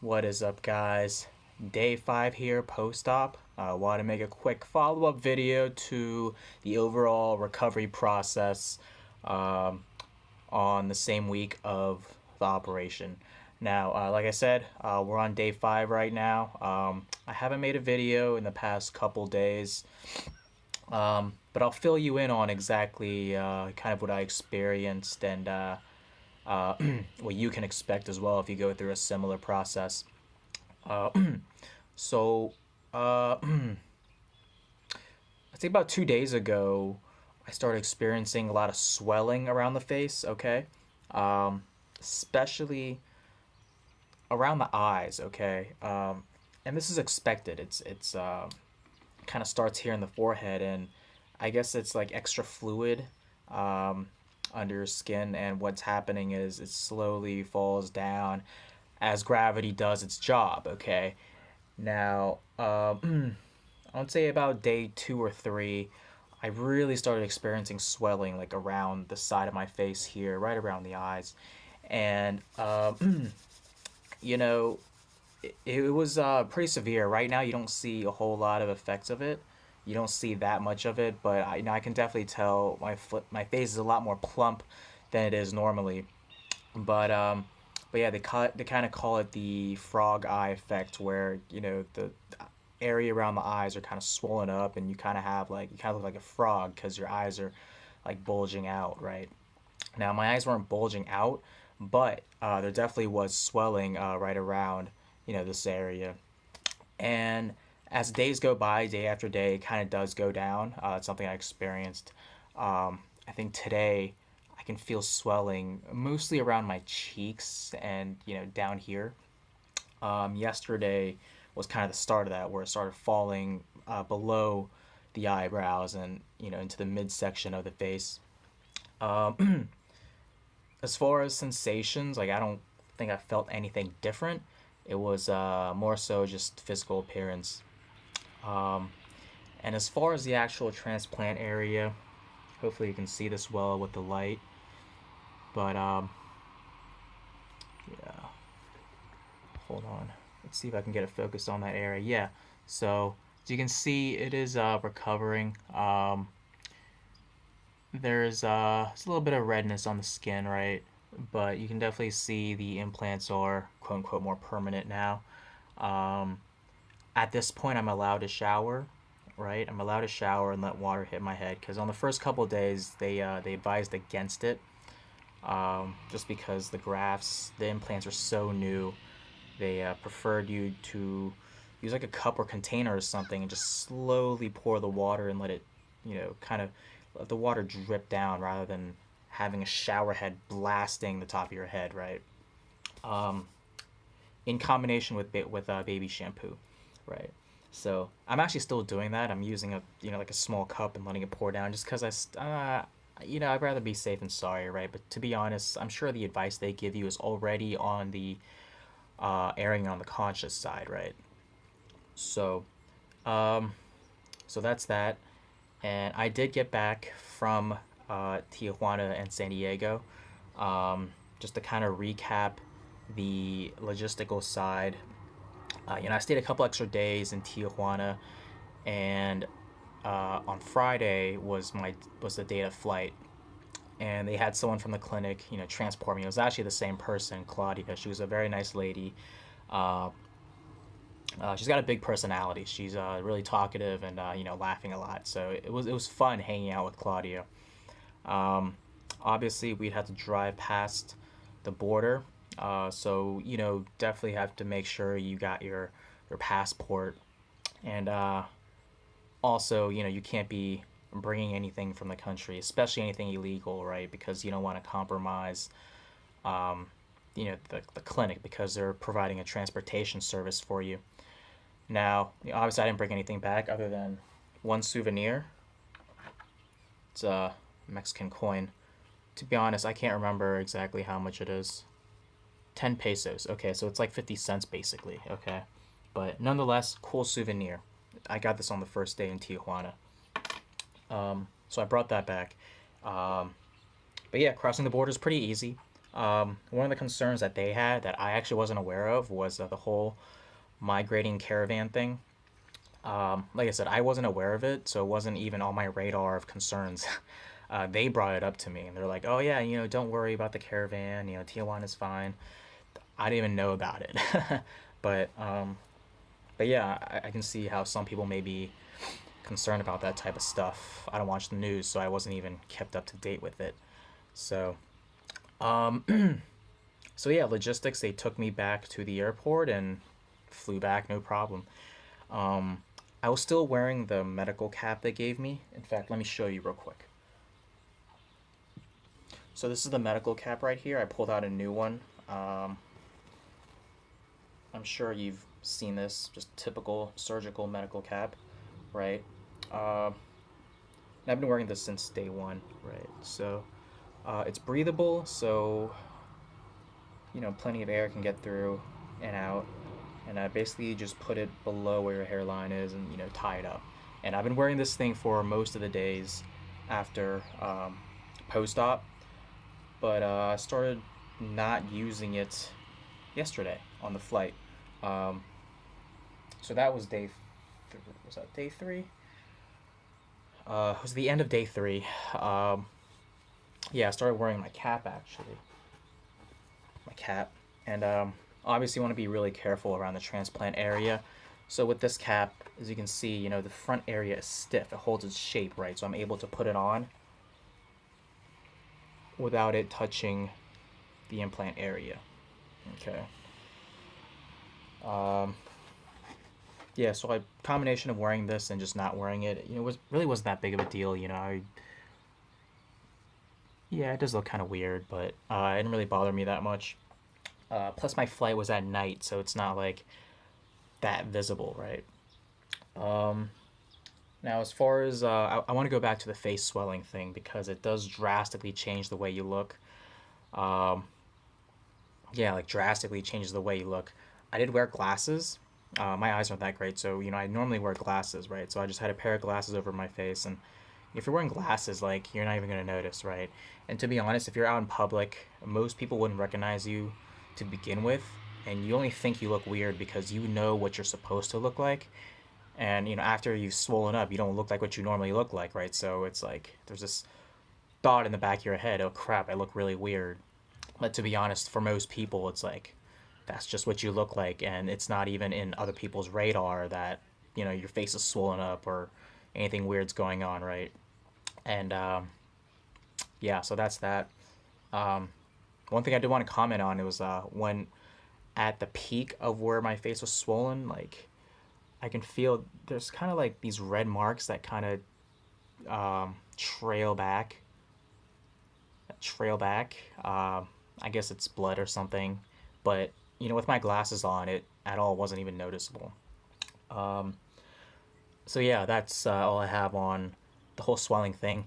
What is up, guys? Day 5 here, post op. I want to make a quick follow up video to the overall recovery process um, on the same week of the operation. Now, like I said, we're on day 5 right now. I haven't made a video in the past couple days, but I'll fill you in on exactly kind of what I experienced and uh, what you can expect as well if you go through a similar process. Uh, so, uh, I think about 2 days ago, I started experiencing a lot of swelling around the face. Okay, um, especially around the eyes. Okay, and this is expected. It's kind of starts here in the forehead, and I guess it's like extra fluid um, under your skin. And what's happening is it slowly falls down as gravity does its job. Okay, now I would say about day 2 or 3, I really started experiencing swelling like around the side of my face here, right around the eyes, and you know, it was pretty severe. Right now, you don't see a whole lot of effects of it. You don't see that much of it, but I can definitely tell my face is a lot more plump than it is normally. But um, but yeah, they kind of call it the frog eye effect, where the area around the eyes are kind of swollen up, and you kind of look like a frog because your eyes are like bulging out, right? Now my eyes weren't bulging out, but there definitely was swelling right around this area, and as days go by, day after day, it kind of does go down. It's something I experienced. I think today I can feel swelling mostly around my cheeks and down here. Yesterday was kind of the start of that, where it started falling below the eyebrows and into the midsection of the face. Um, as far as sensations, like I don't think I felt anything different. It was more so just physical appearance. Um, and as far as the actual transplant area, hopefully you can see this well with the light. But yeah, hold on. Let's see if I can get it focused on that area. Yeah. So as you can see, it is recovering. There's a little bit of redness on the skin, right? But you can definitely see the implants are quote unquote more permanent now. Um, at this point, I'm allowed to shower, right? I'm allowed to shower and let water hit my head, because on the first couple of days they advised against it, just because the implants are so new. They preferred you to use like a cup or container or something and just slowly pour the water and let it, kind of let the water drip down rather than having a shower head blasting the top of your head, right? Um, in combination with baby shampoo, right? So I'm actually still doing that. I'm using a like a small cup and letting it pour down, just because I'd rather be safe than sorry, right? But to be honest, I'm sure the advice they give you is already on the erring on the conscious side, right? So, um, so that's that. And I did get back from Tijuana and San Diego. Just to kind of recap the logistical side, I stayed a couple extra days in Tijuana, and on Friday was the date of flight, and they had someone from the clinic, transport me. It was actually the same person, Claudia. She was a very nice lady. Uh, she's got a big personality. She's really talkative and laughing a lot. So it was fun hanging out with Claudia. Um, Obviously, we'd have to drive past the border, so definitely have to make sure you got your passport, and also you can't be bringing anything from the country, especially anything illegal, right? Because you don't want to compromise um, the clinic, because they're providing a transportation service for you. Now, obviously, I didn't bring anything back other than one souvenir. It's a Mexican coin. To be honest, I can't remember exactly how much it is. 10 pesos. Okay, so it's like 50 cents basically. Okay. But nonetheless, cool souvenir. I got this on the first day in Tijuana. So I brought that back. Um, but yeah, crossing the border is pretty easy. One of the concerns that they had that I actually wasn't aware of was the whole migrating caravan thing. Like I said, I wasn't aware of it, so it wasn't even on my radar of concerns. They brought it up to me, and they're like, "Oh yeah, don't worry about the caravan. Tijuana is fine." I didn't even know about it, but but yeah, I can see how some people may be concerned about that type of stuff. I don't watch the news, so I wasn't even kept up to date with it. So, so yeah, logistics. They took me back to the airport and flew back, no problem. Um, I was still wearing the medical cap they gave me. In fact, let me show you real quick. So this is the medical cap right here. I pulled out a new one. Um, I'm sure you've seen this, just typical surgical medical cap, right? Uh, I've been wearing this since day one, right? So it's breathable, so plenty of air can get through and out. And I basically just put it below where your hairline is and tie it up. And I've been wearing this thing for most of the days after post-op, but I started not using it yesterday on the flight. Um, so that was was that day three? It was the end of day three. Um, yeah, I started wearing my cap actually, my cap, and obviously want to be really careful around the transplant area. So with this cap, as you can see, the front area is stiff. It holds its shape, right? So I'm able to put it on without it touching the implant area. Okay. Um, yeah, so a combination of wearing this and just not wearing it, was really wasn't that big of a deal. Yeah, it does look kind of weird, but it didn't really bother me that much. Plus, my flight was at night, so it's not like that visible, right? Um, Now, as far as I want to go back to the face swelling thing because it does drastically change the way you look. Um, yeah, like drastically changes the way you look. I did wear glasses. My eyes aren't that great, so I normally wear glasses, right? So I just had a pair of glasses over my face, and if you're wearing glasses, like you're not even gonna notice, right? And to be honest, if you're out in public, most people wouldn't recognize you to begin with, and you only think you look weird because you know what you're supposed to look like, and after you've swollen up, you don't look like what you normally look like, right? So it's like there's this thought in the back of your head, oh crap, I look really weird. But to be honest, for most people, it's like that's just what you look like, and it's not even in other people's radar that your face is swollen up or anything weird's going on, right? And yeah, so that's that. Um, One thing I did want to comment on, it was when at the peak of where my face was swollen, like I can feel there's kind of like these red marks that kind of trail back. I guess it's blood or something, but with my glasses on, it at all wasn't even noticeable. Um, so yeah, that's all I have on the whole swelling thing.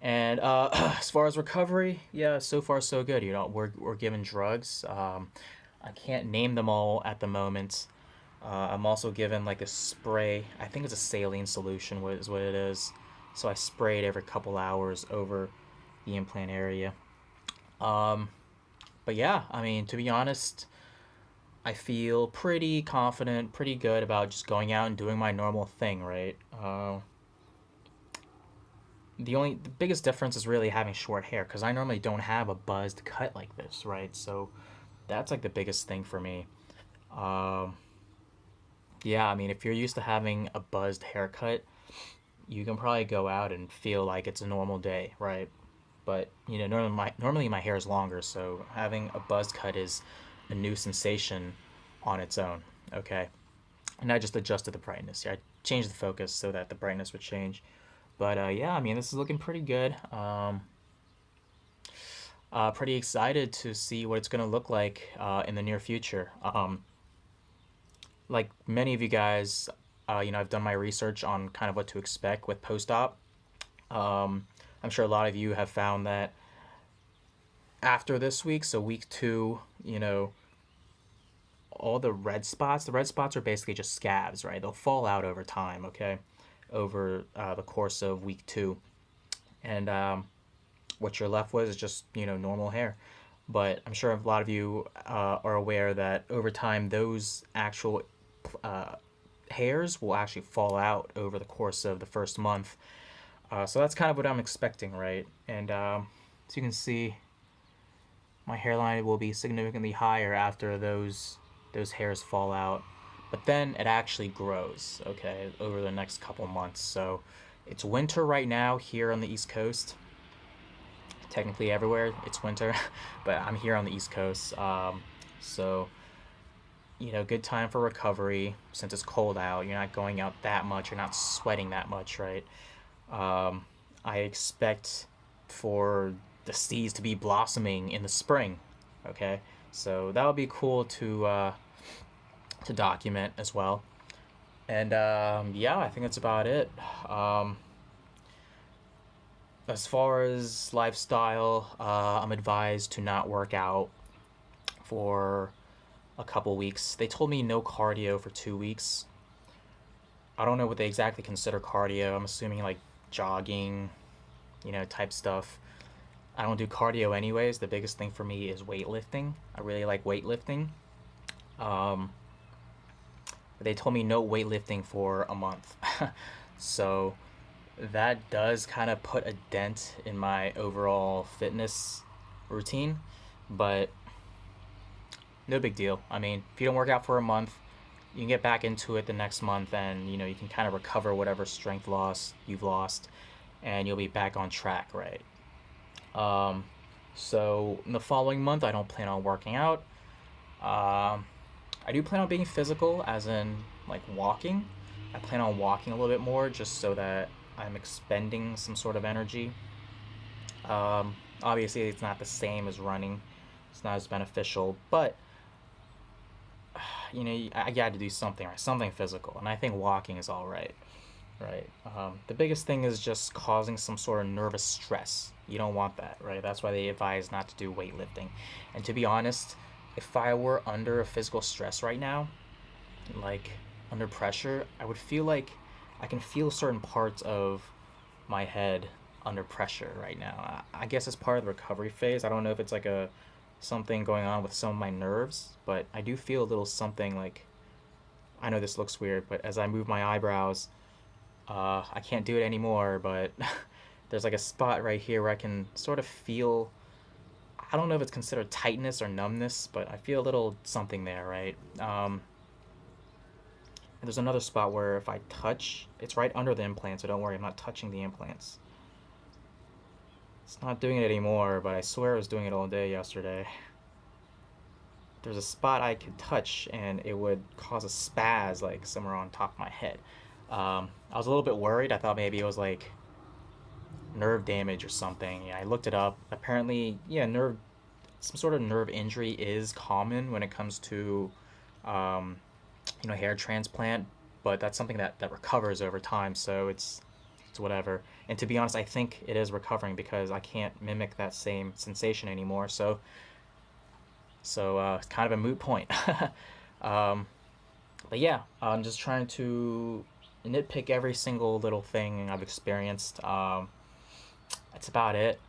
And as far as recovery, yeah, so far so good. We're given drugs. I can't name them all at the moment. I'm also given like a spray. I think it's a saline solution. What is what it is. So I spray it every couple hours over the implant area. Um, but yeah, I mean, to be honest, I feel pretty confident, pretty good about just going out and doing my normal thing, right? The biggest difference is really having short hair because I normally don't have a buzzed cut like this, right? So that's like the biggest thing for me. Um, yeah, I mean, if you're used to having a buzzed haircut, you can probably go out and feel like it's a normal day, right? But normally my hair is longer, so having a buzz cut is a new sensation on its own. Okay, and I just adjusted the brightness. Yeah, I changed the focus so that the brightness would change. But yeah, I mean, this is looking pretty good. Pretty excited to see what it's gonna look like in the near future. Like many of you guys, I've done my research on kind of what to expect with post-op. I'm sure a lot of you have found that after this week, so week two, all the red spots are basically just scabs, right? They'll fall out over time, okay, over the course of week two. And what you're left with is just, normal hair. but I'm sure a lot of you are aware that over time those actual uh, hairs will actually fall out over the course of the first month. So that's kind of what I'm expecting, right? And as you can see, my hairline will be significantly higher after those hairs fall out. But then it actually grows, okay, over the next couple months. So it's winter right now here on the East Coast. Technically everywhere it's winter, but I'm here on the East Coast. So good time for recovery since it's cold out. You're not going out that much. You're not sweating that much, right? Um, I expect for the seeds to be blossoming in the spring. Okay, so that would be cool to document as well. And yeah, I think that's about it. Um, as far as lifestyle, I'm advised to not work out for a couple weeks. They told me no cardio for 2 weeks. I don't know what they exactly consider cardio. I'm assuming like jogging, type stuff. I don't do cardio anyways. The biggest thing for me is weightlifting. I really like weightlifting. Um, they told me no weightlifting for a month. So that does kind of put a dent in my overall fitness routine, but no big deal. I mean, if you don't work out for a month, you can get back into it the next month and you can kind of recover whatever strength loss you've lost and you'll be back on track, right? Um, so in the following month, I don't plan on working out. Um, I do plan on being physical, as in like walking. I plan on walking a little bit more just so that I'm expending some sort of energy. Obviously, it's not the same as running. It's not as beneficial, but I got to do something, right? Something physical, and I think walking is all right, right? The biggest thing is just causing some sort of nervous stress. You don't want that, right? That's why they advise not to do weightlifting. And to be honest, if I were under a physical stress right now, like under pressure, I would feel like I can feel certain parts of my head under pressure right now. I guess it's part of the recovery phase. I don't know if it's like a something going on with some of my nerves, but I do feel a little something like I know this looks weird, but as I move my eyebrows, I can't do it anymore, but there's like a spot right here where I can sort of feel. I don't know if it's considered tightness or numbness, but I feel a little something there, right? And there's another spot where if I touch, it's right under the implant, so don't worry, I'm not touching the implants. It's not doing it anymore, but I swear I was doing it all day yesterday. There's a spot I could touch and it would cause a spaz like somewhere on top of my head. I was a little bit worried. I thought maybe it was like nerve damage or something. Yeah, I looked it up. Apparently, yeah, some sort of nerve injury is common when it comes to um, hair transplant, but that's something that recovers over time. So it's whatever. And to be honest, I think it is recovering because I can't mimic that same sensation anymore. So it's kind of a moot point. um, but yeah, I'm just trying to nitpick every single little thing I've experienced. That's about it.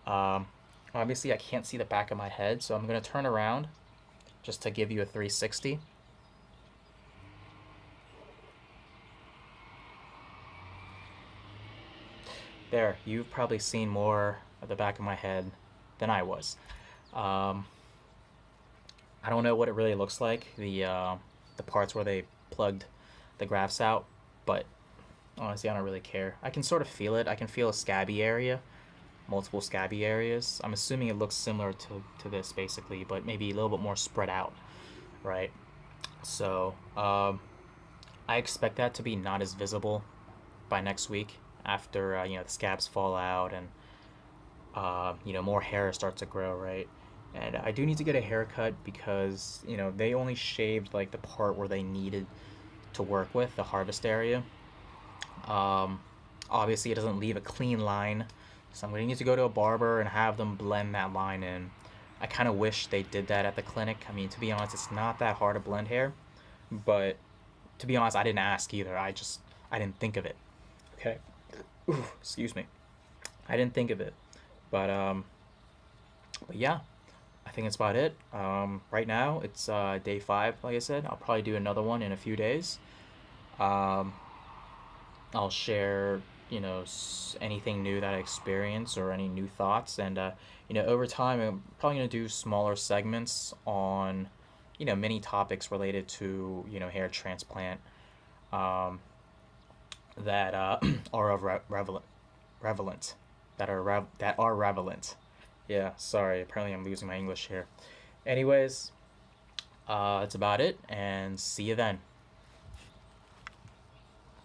Um, Obviously, I can't see the back of my head, so I'm gonna turn around just to give you a 360. There, you've probably seen more of the back of my head than I was. Um, I don't know what it really looks like, the parts where they plugged the grafts out, but honestly, I don't really care. I can sort of feel it. I can feel a scabby area, multiple scabby areas. I'm assuming it looks similar to this basically, but maybe a little bit more spread out, right? So I expect that to be not as visible by next week after the scabs fall out and more hair starts to grow, right? And I do need to get a haircut because they only shaved like the part where they needed to work with the harvest area. Um, Obviously, it doesn't leave a clean line, so I'm gonna need to go to a barber and have them blend that line in. I kind of wish they did that at the clinic. I mean, to be honest, it's not that hard to blend hair, but to be honest, I didn't ask either. I didn't think of it. Okay. Ooh, excuse me. I didn't think of it, but but yeah, I think that's about it. Right now, it's day 5, like I said. I'll probably do another one in a few days. Um, I'll share, anything new that I experience or any new thoughts. And, over time, I'm probably going to do smaller segments on, many topics related to, hair transplant um, that are of relevant, that are relevant. Yeah, sorry. Apparently, I'm losing my English here. Anyways, that's about it, and see you then.